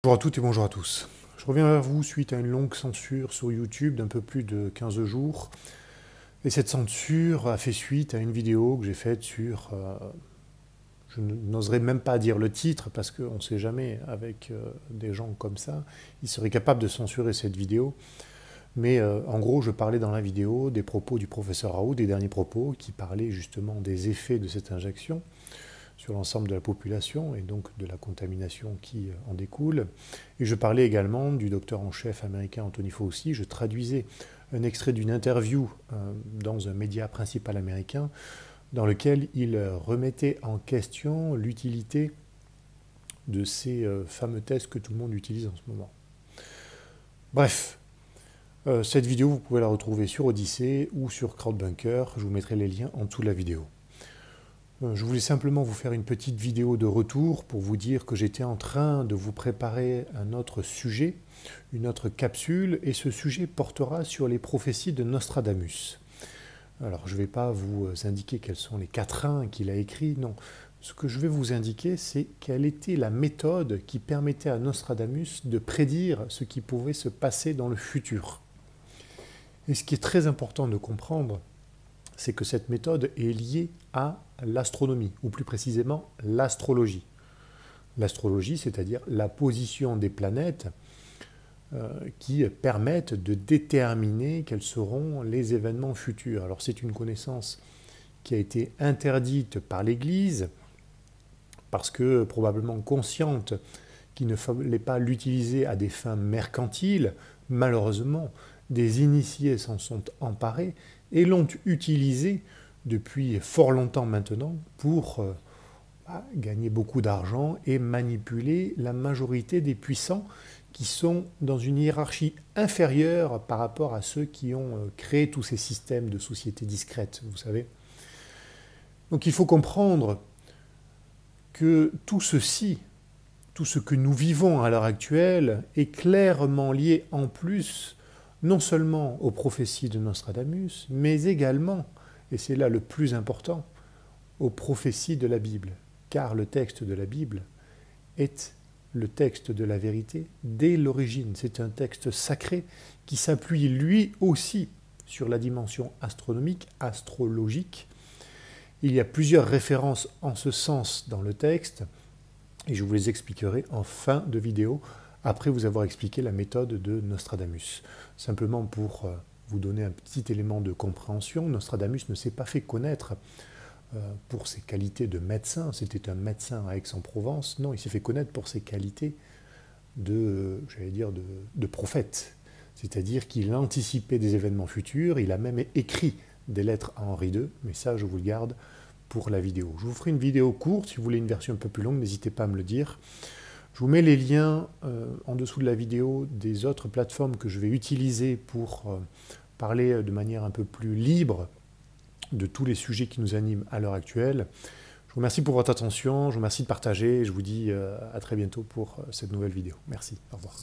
Bonjour à toutes et bonjour à tous. Je reviens vers vous suite à une longue censure sur YouTube d'un peu plus de 15 jours. Et cette censure a fait suite à une vidéo que j'ai faite sur... je n'oserais même pas dire le titre parce qu'on ne sait jamais avec des gens comme ça. Ils seraient capables de censurer cette vidéo. Mais en gros, je parlais dans la vidéo des propos du professeur Raoult, des derniers propos qui parlaient justement des effets de cette injection sur l'ensemble de la population et donc de la contamination qui en découle. Et je parlais également du docteur en chef américain Anthony Fauci. Je traduisais un extrait d'une interview dans un média principal américain dans lequel il remettait en question l'utilité de ces fameux tests que tout le monde utilise en ce moment. Bref, cette vidéo, vous pouvez la retrouver sur Odyssée ou sur Crowdbunker. Je vous mettrai les liens en dessous de la vidéo. Je voulais simplement vous faire une petite vidéo de retour pour vous dire que j'étais en train de vous préparer un autre sujet, une autre capsule, et ce sujet portera sur les prophéties de Nostradamus. Alors je ne vais pas vous indiquer quels sont les quatrains qu'il a écrits, non. Ce que je vais vous indiquer, c'est quelle était la méthode qui permettait à Nostradamus de prédire ce qui pouvait se passer dans le futur. Et ce qui est très important de comprendre, c'est que cette méthode est liée à l'astronomie, ou plus précisément l'astrologie. L'astrologie, c'est-à-dire la position des planètes qui permettent de déterminer quels seront les événements futurs. Alors c'est une connaissance qui a été interdite par l'Église, parce que probablement consciente qu'il ne fallait pas l'utiliser à des fins mercantiles. Malheureusement, des initiés s'en sont emparés et l'ont utilisé depuis fort longtemps maintenant pour gagner beaucoup d'argent et manipuler la majorité des puissants qui sont dans une hiérarchie inférieure par rapport à ceux qui ont créé tous ces systèmes de société discrète, vous savez. Donc il faut comprendre que tout ceci, tout ce que nous vivons à l'heure actuelle est clairement lié en plus non seulement aux prophéties de Nostradamus, mais également, et c'est là le plus important, aux prophéties de la Bible. Car le texte de la Bible est le texte de la vérité dès l'origine. C'est un texte sacré qui s'appuie lui aussi sur la dimension astronomique, astrologique. Il y a plusieurs références en ce sens dans le texte, et je vous les expliquerai en fin de vidéo, après vous avoir expliqué la méthode de Nostradamus. Simplement pour vous donner un petit élément de compréhension, Nostradamus ne s'est pas fait connaître pour ses qualités de médecin. C'était un médecin à Aix-en-Provence. Non, il s'est fait connaître pour ses qualités de, j'allais dire, de prophète. C'est-à-dire qu'il anticipait des événements futurs. Il a même écrit des lettres à Henri II, mais ça, je vous le garde pour la vidéo. Je vous ferai une vidéo courte. Si vous voulez une version un peu plus longue, n'hésitez pas à me le dire. Je vous mets les liens en dessous de la vidéo des autres plateformes que je vais utiliser pour parler de manière un peu plus libre de tous les sujets qui nous animent à l'heure actuelle. Je vous remercie pour votre attention, je vous remercie de partager et je vous dis à très bientôt pour cette nouvelle vidéo. Merci, au revoir.